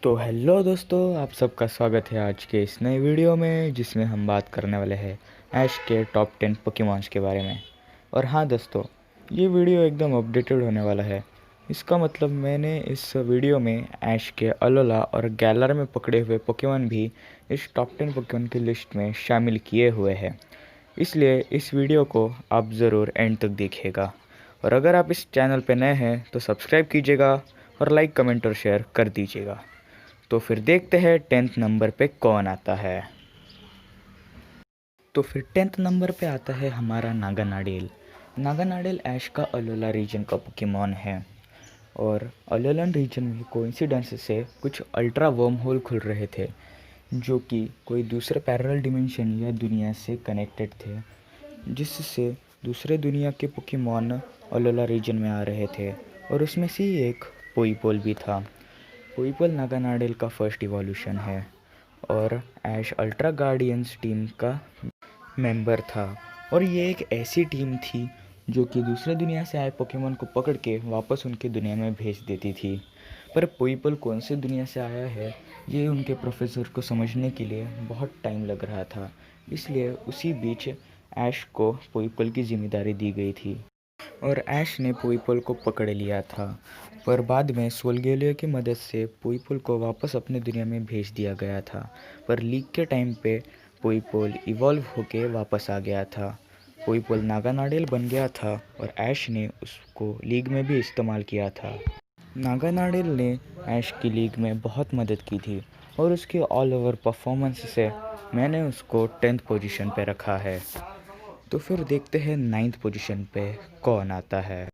तो हेलो दोस्तों, आप सबका स्वागत है आज के इस नए वीडियो में जिसमें हम बात करने वाले हैं ऐश के टॉप 10 पोकेमॉन्स के बारे में। और हाँ दोस्तों, ये वीडियो एकदम अपडेटेड होने वाला है। इसका मतलब मैंने इस वीडियो में ऐश के अलोला और गैलर में पकड़े हुए पोकेमॉन भी इस टॉप 10 पोकेमॉन की लिस्ट में शामिल किए हुए हैं। इसलिए इस वीडियो को आप ज़रूर एंड तक देखिएगा। और अगर आप इस चैनल पर नए हैं तो सब्सक्राइब कीजिएगा और लाइक, कमेंट और शेयर कर दीजिएगा। तो फिर देखते हैं 10th नंबर पे कौन आता है। तो फिर 10th नंबर पे आता है हमारा नागानाडेल। नागानाडेल ऐश का अलोला रीजन का पोकेमॉन है। और अलोलन रीजन में कोइंसिडेंस से कुछ अल्ट्रा वर्म होल खुल रहे थे जो कि कोई दूसरे पैरेलल डिमेंशन या दुनिया से कनेक्टेड थे, जिससे दूसरे दुनिया के पोकेमॉन अलोला रीजन में आ रहे थे। और उसमें से ही एक पोईपोल भी था। पोईपोल नागानाडेल का फर्स्ट इवोल्यूशन है और ऐश अल्ट्रा गार्डियंस टीम का मेंबर था। और ये एक ऐसी टीम थी जो कि दूसरे दुनिया से आए पोकेमॉन को पकड़ के वापस उनके दुनिया में भेज देती थी। पर पोईपोल कौन से दुनिया से आया है ये उनके प्रोफेसर को समझने के लिए बहुत टाइम लग रहा था। इसलिए उसी बीच ऐश को पोईपोल की जिम्मेदारी दी गई थी और ऐश ने पोईपोल को पकड़ लिया था। पर बाद में सोलगेलियो की मदद से पोईपोल को वापस अपने दुनिया में भेज दिया गया था। पर लीग के टाइम पे पोईपोल इवॉल्व होके वापस आ गया था। पोईपोल नागानाडेल बन गया था और ऐश ने उसको लीग में भी इस्तेमाल किया था। नागानाडेल ने ऐश की लीग में बहुत मदद की थी और उसके ऑल ओवर परफॉर्मेंस से मैंने उसको 10th पोजीशन पे रखा है। तो फिर देखते हैं 9th पोजीशन पे कौन आता है।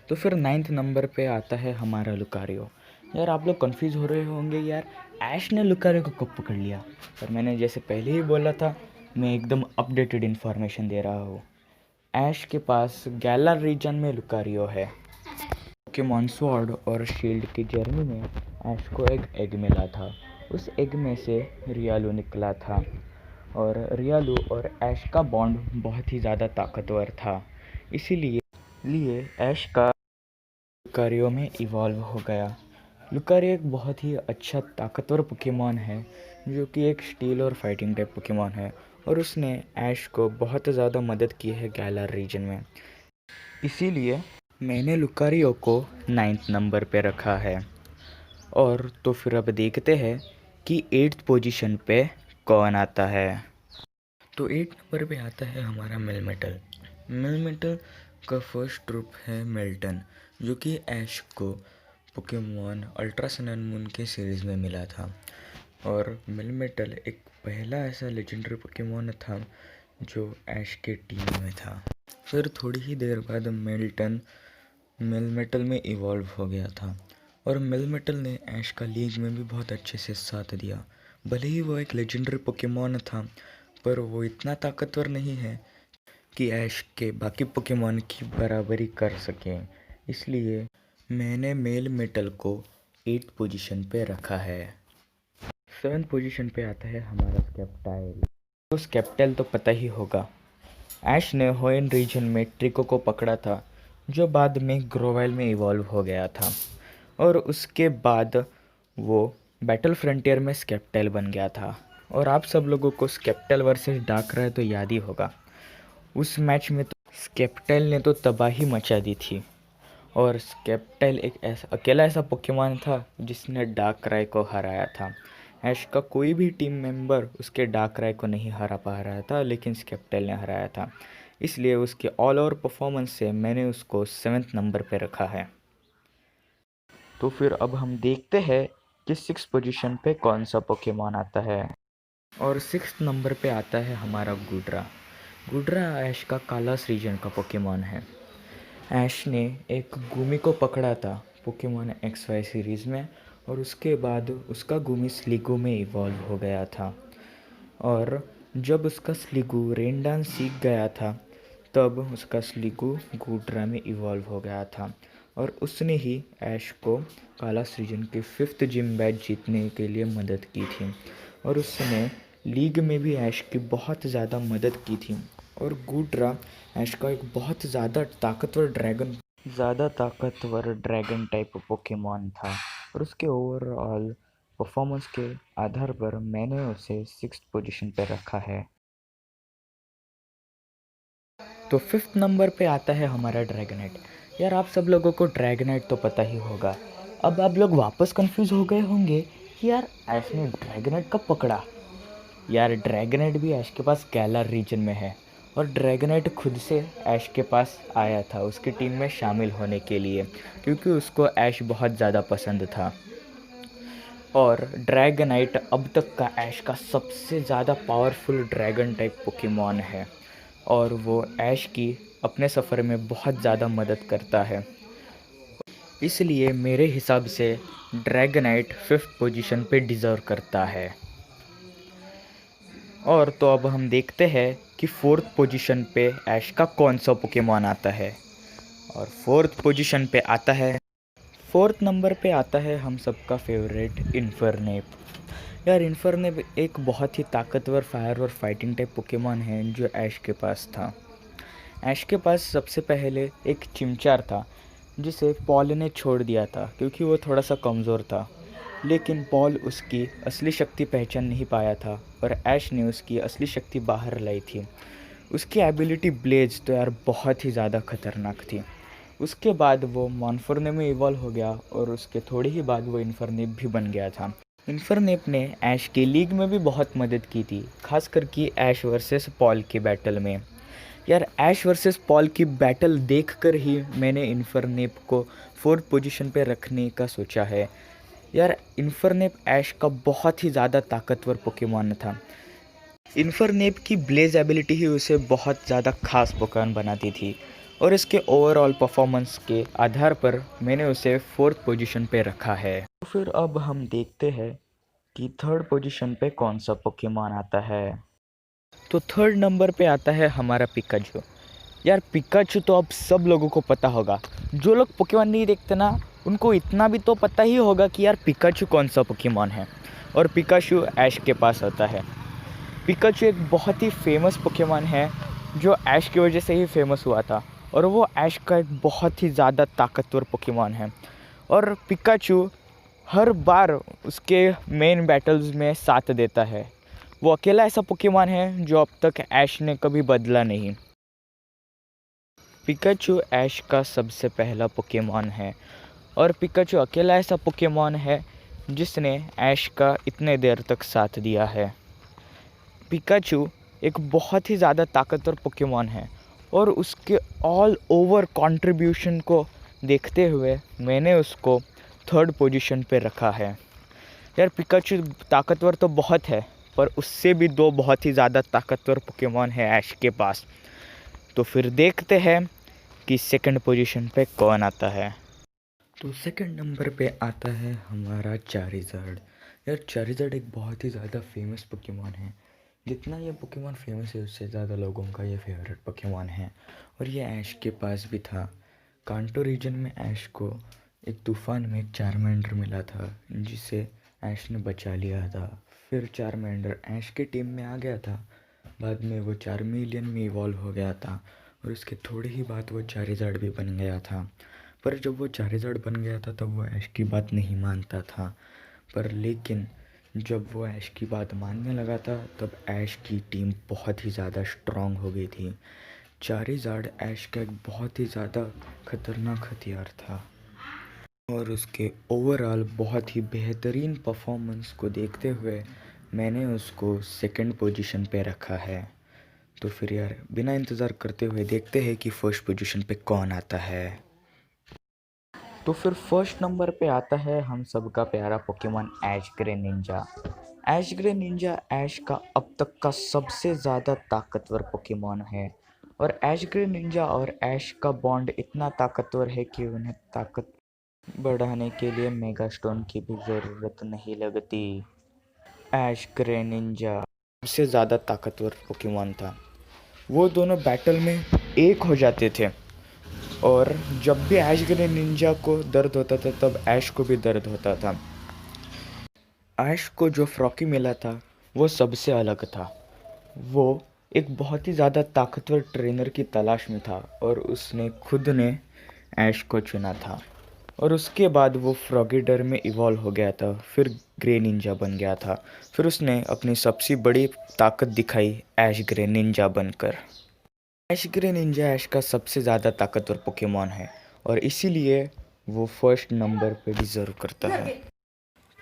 तो फिर 9th नंबर पे आता है हमारा लुकारियो। यार आप लोग कंफ्यूज हो रहे होंगे, यार ऐश ने लुकारियो को कब पकड़ लिया। पर मैंने जैसे पहले ही बोला था, मैं एकदम अपडेटेड इन्फॉर्मेशन दे रहा हूँ। ऐश के पास गैलर रीजन में लुकारियो है। पोकेमॉन स्वॉर्ड और शील्ड की जर्नी में ऐश को एक एग मिला था। उस एग में से रियालू निकला था और रियालू और ऐश का बॉन्ड बहुत ही ज़्यादा ताकतवर था। इसीलिए ऐश का लुकारियो में इवॉल्व हो गया। लुकारियो एक बहुत ही अच्छा ताकतवर पोकेमॉन है जो कि एक स्टील और फाइटिंग टाइप पोकेमॉन है और उसने ऐश को बहुत ज़्यादा मदद की है गैलर रीजन में। इसीलिए मैंने लुकारियो को 9th नंबर पे रखा है। और तो फिर अब देखते हैं कि 8th पोजीशन पे कौन आता है। तो 8 नंबर पे आता है हमारा मेलमेटल। मेलमेटल का फर्स्ट रूप है मेल्टन, जो कि ऐश को Pokemon ultra sun and moon के सीरीज़ में मिला था। और मेलमेटल एक पहला ऐसा लेजेंडरी पोकेमॉन था जो ऐश के टीम में था। फिर थोड़ी ही देर बाद मेलमेटल में इवॉल्व हो गया था और मेलमेटल ने ऐश का लीग में भी बहुत अच्छे से साथ दिया। भले ही वो एक लेजेंडरी पोकेमॉन था पर वो इतना ताकतवर नहीं है कि ऐश के बाकी पोकेमॉन की बराबरी कर सकें। इसलिए मैंने मेलमेटल को 8th पोजीशन पे रखा है। 7th पोजीशन पे आता है हमारा स्केप्टाइल। तो स्केप्टाइल तो पता ही होगा, ऐश ने होएन रीजन में ट्रिको को पकड़ा था जो बाद में ग्रोवेल में इवॉल्व हो गया था। और उसके बाद वो बैटल फ्रंटियर में स्केप्टाइल बन गया था। और आप सब लोगों को स्केप्टाइल वर्सेस डार्कराय तो याद ही होगा। उस मैच में तो स्केप्टाइल ने तो तबाही मचा दी थी और स्केप्टाइल एक अकेला ऐसा पोकेमॉन था जिसने डार्कराय को हराया था। ऐश का कोई भी टीम मेंबर उसके डार्कराय को नहीं हरा पा रहा था, लेकिन स्केप्टाइल ने हराया था। इसलिए उसके ऑल ओवर परफॉर्मेंस से मैंने उसको 7th नंबर पे रखा है। तो फिर अब हम देखते हैं कि 6th पोजीशन पे कौन सा पोकेमॉन आता है। और 6th नंबर पे आता है हमारा गुड्रा। गुड्रा ऐश का कालास रीजन का पोकेमॉन है। ऐश ने एक गुमी को पकड़ा था पोकेमॉन XY सीरीज़ में और उसके बाद उसका गुमी स्लिगो में इवॉल्व हो गया था। और जब उसका स्लिगो रेन डांस सीख गया था तब उसका स्लिगो गुड्रा में इवॉल्व हो गया था। और उसने ही ऐश को कालास रीजन के 5th जिम बैच जीतने के लिए मदद की थी और उसने लीग में भी ऐश की बहुत ज़्यादा मदद की थी। और गुड्रा ऐश का एक बहुत ज़्यादा ताकतवर ड्रैगन टाइप पोकेमॉन था और उसके ओवरऑल परफॉर्मेंस के आधार पर मैंने उसे 6th पोजीशन पे रखा है। तो 5th नंबर पे आता है हमारा ड्रैगनाइट। यार आप सब लोगों को ड्रैगनाइट तो पता ही होगा। अब आप लोग वापस कंफ्यूज हो गए होंगे कि यार ऐश ने ड्रैगनाइट कब पकड़ा। यार ड्रैगनाइट भी ऐश के पास गैलर रीजन में है और ड्रैगनाइट खुद से ऐश के पास आया था उसकी टीम में शामिल होने के लिए, क्योंकि उसको ऐश बहुत ज़्यादा पसंद था। और ड्रैगनाइट अब तक का ऐश का सबसे ज़्यादा पावरफुल ड्रैगन टाइप पोकेमॉन है और वो ऐश की अपने सफ़र में बहुत ज़्यादा मदद करता है। इसलिए मेरे हिसाब से ड्रैगनाइट 5th पोजीशन पे डिज़र्व करता है। और तो अब हम देखते हैं कि 4th पोजीशन पे ऐश का कौन सा पोकेमॉन आता है। और 4th पोजीशन पे आता है, 4th नंबर पे आता है हम सबका फेवरेट इन्फर्नेप। यार इन्फर्नेप एक बहुत ही ताकतवर फायर और फाइटिंग टाइप पोकेमॉन है जो ऐश के पास था। ऐश के पास सबसे पहले एक चिमचार था जिसे पॉल ने छोड़ दिया था क्योंकि वो थोड़ा सा कमज़ोर था, लेकिन पॉल उसकी असली शक्ति पहचान नहीं पाया था और ऐश ने उसकी असली शक्ति बाहर लाई थी। उसकी एबिलिटी ब्लेज तो यार बहुत ही ज़्यादा खतरनाक थी। उसके बाद वो मॉन्फोर्ने में इवॉल्व हो गया और उसके थोड़े ही बाद वो इन्फर्नेप भी बन गया था। इन्फर्नेप ने ऐश की लीग में भी बहुत मदद की थी, खास करके ऐश वर्सेस पॉल की बैटल में। यार ऐश वर्सेस पॉल की बैटल देखकर ही मैंने इन्फर्नेप को 4th पोजीशन पे रखने का सोचा है। यार इन्फर्नेप ऐश का बहुत ही ज़्यादा ताकतवर पोकेमॉन था। इन्फर्नेप की ब्लेज एबिलिटी ही उसे बहुत ज़्यादा खास पोकेमॉन बनाती थी और इसके ओवरऑल परफॉर्मेंस के आधार पर मैंने उसे 4th पोजीशन पे रखा है। तो फिर अब हम देखते हैं कि 3rd पोजीशन पे कौन सा पोकेमॉन आता है। तो 3rd नंबर पे आता है हमारा पिकाचू। यार पिकाचू तो अब सब लोगों को पता होगा। जो लोग पोकेमॉन नहीं देखते ना, उनको इतना भी तो पता ही होगा कि यार पिकाचू कौन सा पोकेमॉन है। और पिकाचू ऐश के पास आता है। पिकाचू एक बहुत ही फेमस पोकेमॉन है जो ऐश की वजह से ही फेमस हुआ था और वो ऐश का एक बहुत ही ज़्यादा ताकतवर पोकेमॉन है। और पिकाचू हर बार उसके मेन बैटल्स में साथ देता है। वो अकेला ऐसा पोकेमॉन है जो अब तक ऐश ने कभी बदला नहीं। पिकाचू ऐश का सबसे पहला पोकेमॉन है और पिकाचू अकेला ऐसा पोकेमॉन है जिसने ऐश का इतने देर तक साथ दिया है। पिकाचू एक बहुत ही ज़्यादा ताकतवर पोकेमॉन है और उसके ऑल ओवर कंट्रीब्यूशन को देखते हुए मैंने उसको 3rd पोजीशन पे रखा है। यार पिकाचू ताकतवर तो बहुत है पर उससे भी 2 बहुत ही ज़्यादा ताकतवर पोकेमॉन है ऐश के पास। तो फिर देखते हैं कि 2nd पोजीशन पे कौन आता है। तो 2nd नंबर पे आता है हमारा चारिज़ार्ड। यार चारिज़ार्ड एक बहुत ही ज़्यादा फेमस पोकेमॉन है। जितना ये पोकेमॉन फेमस है उससे ज़्यादा लोगों का ये फेवरेट पोकेमॉन है और ये ऐश के पास भी था। कांटो रीजन में ऐश को एक तूफ़ान में एक चारमेंडर मिला था जिसे ऐश ने बचा लिया था। फिर चारमेंडर ऐश की टीम में आ गया था। बाद में वो चारमेलियन में इवॉल्व हो गया था और उसके थोड़े ही बाद वो चारिज़ार्ड भी बन गया था। पर जब वो चारिज़ार्ड बन गया था तब वो ऐश की बात नहीं मानता था, पर लेकिन जब वो ऐश की बात मानने लगा था तब ऐश की टीम बहुत ही ज़्यादा स्ट्रॉन्ग हो गई थी। चारिज़ार्ड ऐश का एक बहुत ही ज़्यादा खतरनाक हथियार था और उसके ओवरऑल बहुत ही बेहतरीन परफॉर्मेंस को देखते हुए मैंने उसको 2nd पोजीशन पे रखा है। तो फिर यार बिना इंतज़ार करते हुए देखते हैं कि 1st पोजीशन पे कौन आता है। तो फिर 1st नंबर पे आता है हम सबका प्यारा Pokemon Ash Greninja. Ash Greninja Ash का अब तक का सबसे ज़्यादा ताकतवर पोकेमॉन है और ऐश ग्रे निंजा और ऐश का बॉन्ड इतना ताकतवर है कि उन्हें ताकत बढ़ाने के लिए मेगा स्टोन की भी ज़रूरत नहीं लगती। ऐश ग्रे निंजा सबसे ज़्यादा ताकतवर पोकेमॉन था। वो दोनों बैटल में एक हो जाते थे और जब भी ऐश ग्रे निंजा को दर्द होता था तब ऐश को भी दर्द होता था। ऐश को जो फ्रॉकी मिला था वो सबसे अलग था। वो एक बहुत ही ज़्यादा ताकतवर ट्रेनर की तलाश में था और उसने खुद ने ऐश को चुना था और उसके बाद वो फ्रॉगीडर में इवॉल्व हो गया था, फिर ग्रे निंजा बन गया था। फिर उसने अपनी सबसे बड़ी ताकत दिखाई ऐश ग्रे निंजा बनकर। ऐश ग्रे निंजा ऐश का सबसे ज़्यादा ताकतवर पोकेमॉन है और इसीलिए वो फर्स्ट नंबर पे डिज़र्व करता है।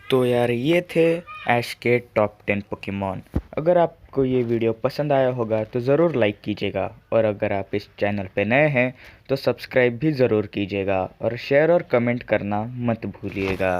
तो यार ये थे ऐश के टॉप 10 पोकेमॉन। अगर आपको ये वीडियो पसंद आया होगा तो ज़रूर लाइक कीजिएगा, और अगर आप इस चैनल पे नए हैं तो सब्सक्राइब भी ज़रूर कीजिएगा, और शेयर और कमेंट करना मत भूलिएगा।